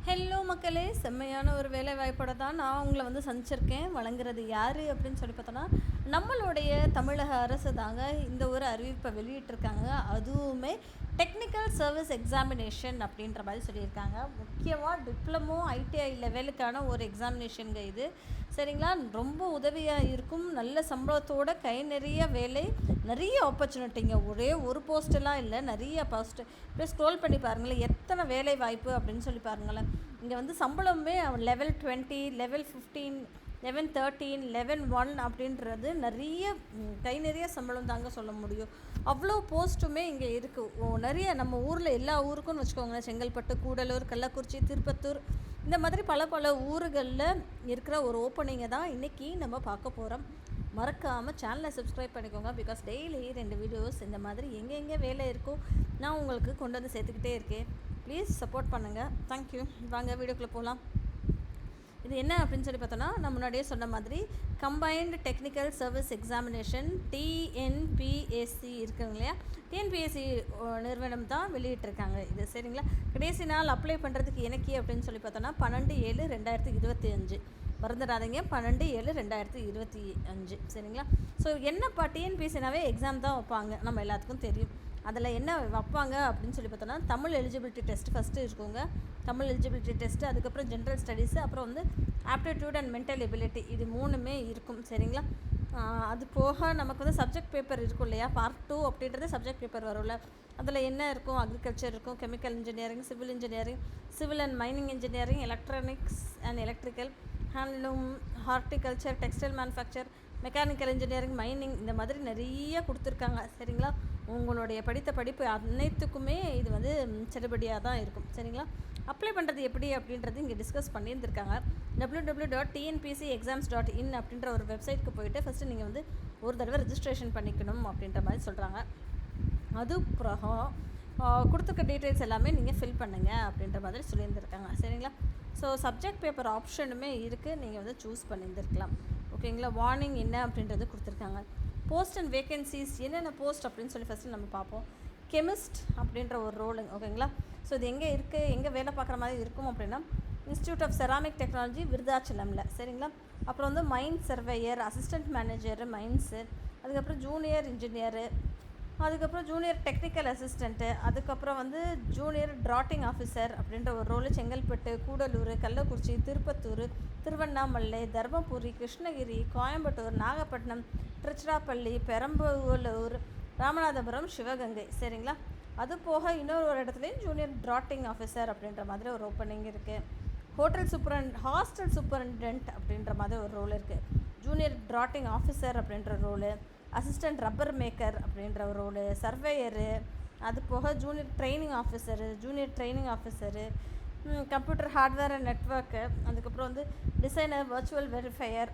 Hello மக்களே, செம்மையான ஒரு வேலை வாய்ப்போட தான் நான் உங்களை வந்து சந்திச்சிருக்கேன். வழங்குறது யார் அப்படின்னு சொல்லி பார்த்தோன்னா, நம்மளுடைய தமிழக அரசு தாங்க இந்த ஒரு அறிவிப்பை வெளியிட்டிருக்காங்க. அதுவுமே டெக்னிக்கல் சர்வீஸ் எக்ஸாமினேஷன் அப்படின்ற மாதிரி சொல்லியிருக்காங்க. முக்கியமாக டிப்ளமோ ஐடிஐ லெவலுக்கான ஒரு எக்ஸாமினேஷனுங்க இது. சரிங்களா? ரொம்ப உதவியாக இருக்கும். நல்ல சம்பளத்தோட கை நிறைய வேலை, நிறைய ஆப்பர்ச்சுனிட்டிங்க. ஒரே ஒரு போஸ்ட்டெல்லாம் இல்லை, நிறைய போஸ்ட்டு. இப்போ ஸ்க்ரோல் பண்ணி பாருங்களேன், எத்தனை வேலை வாய்ப்பு அப்படின்னு சொல்லி பாருங்களேன். இங்கே வந்து சம்பளமே லெவல் 20, லெவல் 15, லெவல் 13, லெவல் 1 அப்படின்றது நிறைய கை நிறைய சம்பளம் தாங்க சொல்ல முடியும். அவ்வளோ போஸ்ட்டுமே இங்கே இருக்குது. நிறைய நம்ம ஊரில் எல்லா ஊருக்கும்னு வச்சுக்கோங்க, செங்கல்பட்டு, கூடலூர், கள்ளக்குறிச்சி, திருப்பத்தூர், இந்த மாதிரி பல ஊர்களில் இருக்கிற ஒரு ஓப்பனிங்கை தான் இன்றைக்கி நம்ம பார்க்க போகிறோம். மறக்காமல் சேனலை சப்ஸ்கிரைப் பண்ணிக்கோங்க. பிகாஸ் டெய்லி 2 வீடியோஸ் இந்த மாதிரி எங்கே வேலை இருக்கோ நான் உங்களுக்கு கொண்டு வந்து சேர்த்துக்கிட்டே இருக்கேன். ப்ளீஸ் சப்போர்ட் பண்ணுங்கள். தேங்க்யூ. வாங்க வீடியோக்குள்ளே போகலாம். இது என்ன அப்படின்னு சொல்லி பார்த்தோன்னா, நான் முன்னாடியே சொன்ன மாதிரி combined technical service examination TNPSC இருக்குங்க இல்லையா, டிஎன்பிஎஸ்சி நிறுவனம் தான் வெளியிட்டிருக்காங்க இது. சரிங்களா? கடைசி நாள் அப்ளை பண்ணுறதுக்கு எனக்கு அப்படின்னு சொல்லி பார்த்தோன்னா 12/7/2025. மறந்துடாதீங்க, 12/7/2025. சரிங்களா? ஸோ என்னப்பா டிஎன்பிஎஸ்சினாவே எக்ஸாம் தான் வைப்பாங்க, நம்ம எல்லாத்துக்கும் தெரியும். அதில் என்ன வைப்பாங்க அப்படின்னு சொல்லி பார்த்தோன்னா, தமிழ் எலிஜிபிலிட்டி டெஸ்ட் ஃபஸ்ட்டு இருக்குங்க. தமிழ் எலிஜிபிலிட்டி டெஸ்ட்டு, அதுக்கப்புறம் ஜென்ரல் ஸ்டடீஸு, அப்புறம் வந்து ஆப்டிடியூட் அண்ட் மென்டல் எபிலிட்டி, இது 3மே இருக்கும். சரிங்களா? அது போக நமக்கு வந்து சப்ஜெக்ட் பேப்பர் இருக்கும் இல்லையா, பார்ட் 2 அப்படின்றது சப்ஜெக்ட் பேப்பர் வரும்ல. அதில் என்ன இருக்கும், அக்ரிகல்ச்சர் இருக்கும், chemical engineering, civil engineering, civil and mining engineering, electronics and electrical, handloom, horticulture, textile manufacture, mechanical engineering, mining, இந்த மாதிரி நிறைய கொடுத்துருக்காங்க. சரிங்களா? உங்களுடைய படித்த படிப்பு அனைத்துக்குமே இது வந்து செல்லுபடியாக தான் இருக்கும். சரிங்களா? அப்ளை பண்ணுறது எப்படி அப்படின்றது இங்கே டிஸ்கஸ் பண்ணியிருந்திருக்காங்க. www.tnpcexams.in அப்படின்ற ஒரு வெப்சைட்க்கு போயிட்டு ஃபஸ்ட்டு நீங்கள் வந்து ஒரு தடவை ரெஜிஸ்ட்ரேஷன் பண்ணிக்கணும் அப்படின்ற மாதிரி சொல்கிறாங்க. அதுக்கப்புறம் கொடுத்துருக்க டீட்டெயில்ஸ் எல்லாமே நீங்கள் ஃபில் பண்ணுங்கள் அப்படின்ற மாதிரி சொல்லியிருந்திருக்காங்க. சரிங்களா? ஸோ சப்ஜெக்ட் பேப்பர் ஆப்ஷனுமே இருக்குது, நீங்கள் வந்து சூஸ் பண்ணியிருந்திருக்கலாம். ஓகேங்களா? வார்னிங் என்ன அப்படின்றது கொடுத்துருக்காங்க. போஸ்ட் அண்ட் வேகன்சிஸ் என்னென்ன போஸ்ட் அப்படின்னு சொல்லி ஃபஸ்ட்டு நம்ம பார்ப்போம். கெமிஸ்ட் அப்படின்ற ஒரு ரோலுங்க. ஓகேங்களா? ஸோ இது எங்கே இருக்குது, எங்கே வேலை பார்க்குற மாதிரி இருக்கும் அப்படின்னா, இன்ஸ்டியூட் ஆஃப் செராமிக் டெக்னாலஜி, விருதாச்சலமில். சரிங்களா? அப்புறம் வந்து mind surveyor, assistant manager mines, அதுக்கப்புறம் ஜூனியர் இன்ஜினியரு, அதுக்கப்புறம் ஜூனியர் டெக்னிக்கல் அசிஸ்டண்ட்டு, அதுக்கப்புறம் வந்து ஜூனியர் ட்ராட்டிங் ஆஃபீஸர் அப்படின்ற ஒரு ரோலு செங்கல்பட்டு, கூடலூர், கள்ளக்குறிச்சி, திருப்பத்தூர், திருவண்ணாமலை, தர்மபுரி, கிருஷ்ணகிரி, கோயம்புத்தூர், நாகப்பட்டினம், திருச்சிராப்பள்ளி, பெரம்பலூர், ராமநாதபுரம், சிவகங்கை. சரிங்களா? அது போக இன்னொரு இடத்துலையும் ஜூனியர் ட்ராட்டிங் ஆஃபீஸர் அப்படின்ற மாதிரி ஒரு ஓப்பனிங் இருக்குது. ஹாஸ்டல் சூப்பரண்டென்ட் அப்படின்ற மாதிரி ஒரு ரோல் இருக்குது. ஜூனியர் ட்ராட்டிங் ஆஃபீஸர் அப்படின்ற ரோலு, அசிஸ்டண்ட் ரப்பர் மேக்கர் அப்படின்ற ஒரு ரோலு, சர்வேயரு, அது போக junior training officer, computer hardware and network, அதுக்கப்புறம் வந்து டிசைனர், வர்ச்சுவல் வெரிஃபையர்,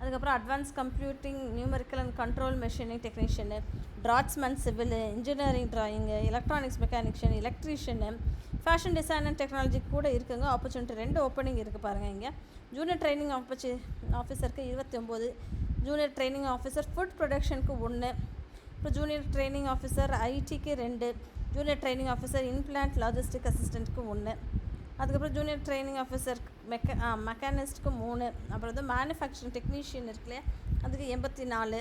அதுக்கப்புறம் advance computing, numerical and control machining technician, draftsman civil, engineering drawing, electronics mechanician, electrician, fashion design and technology கூட இருக்குங்க. Opportunity 2 opening இருக்குது பாருங்கள். இங்கே ஜூனியர் ட்ரைனிங் ஆஃபீஸருக்கு 29, junior training officer food ப்ரொடக்ஷனுக்கு 1, இப்போ ஜூனியர் ட்ரைனிங் ஆஃபீஸர் ஐடிக்கு 2, junior training officer inplant logistic அசிஸ்டண்ட்டுக்கு 1, அதுக்கப்புறம் ஜூனியர் ட்ரைனிங் ஆஃபீஸர் மெக்கானிஸ்ட்டுக்கு 3, அப்புறம் வந்து மேனுஃபேக்சரிங் டெக்னீஷியன் இருக்குல்லையா, அதுக்கு 84.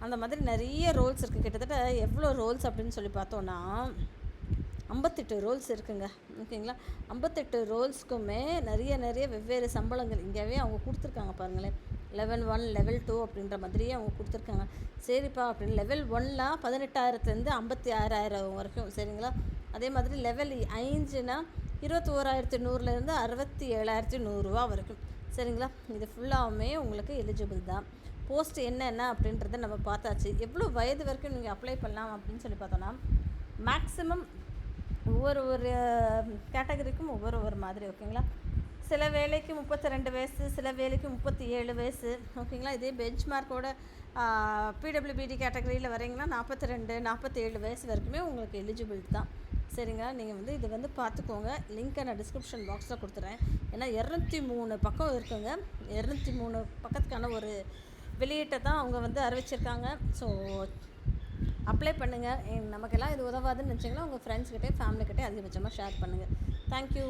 அந்த மாதிரி நிறைய ரோல்ஸ் இருக்குது. கிட்டத்தட்ட எவ்வளோ ரோல்ஸ் அப்படின்னு சொல்லி பார்த்தோன்னா 58 ரோல்ஸ் இருக்குங்க. ஓகேங்களா? 58 ரோல்ஸ்க்குமே நிறைய வெவ்வேறு சம்பளங்கள் இங்கேவே அவங்க கொடுத்துருக்காங்க பாருங்களேன். லெவல் 1, லெவல் 2 அப்படின்ற மாதிரியே அவங்க கொடுத்துருக்காங்க. சரிப்பா அப்படின்னு லெவல் 1லாம் 18,000லேருந்து 56,000 வரைக்கும். சரிங்களா? அதே மாதிரி லெவல் 5னா 21,100லேருந்து 67,100 வரைக்கும். சரிங்களா? இது ஃபுல்லாகவுமே உங்களுக்கு எலிஜிபிள் தான். போஸ்ட் என்னென்ன அப்படின்றத நம்ம பார்த்தாச்சு. எவ்வளோ வயது வரைக்கும் நீங்கள் அப்ளை பண்ணலாம் அப்படின்னு சொல்லி பார்த்தோன்னா, மேக்ஸிமம் ஒவ்வொரு கேட்டகரிக்கும் ஒவ்வொரு மாதிரி. ஓகேங்களா? சில வேலைக்கு 32 வயசு, சில வேலைக்கு 37 வயசு. ஓகேங்களா? இதே பெஞ்ச் மார்க்கோட பிடபிள்யூபிடி கேட்டகரியில் வரீங்கன்னா 42, 47 வயசு வரைக்குமே உங்களுக்கு எலிஜிபிள் தான். சரிங்களா? நீங்கள் வந்து இதை வந்து பார்த்துக்கோங்க. லிங்க்கை நான் டிஸ்கிரிப்ஷன் பாக்ஸில் கொடுத்துறேன். ஏன்னா 203 பக்கம் இருக்குங்க. 203 பக்கத்துக்கான ஒரு வெளியீட்டை தான் அவங்க வந்து அறிவிச்சிருக்காங்க. ஸோ அப்ளை பண்ணுங்கள். நமக்கெல்லாம் இது உதவாதுன்னு நினச்சிங்கன்னா உங்கள் ஃப்ரெண்ட்ஸ்கிட்டே ஃபேமிலிக்கிட்டே அதிகபட்சமாக ஷேர் பண்ணுங்கள். தேங்க்யூ.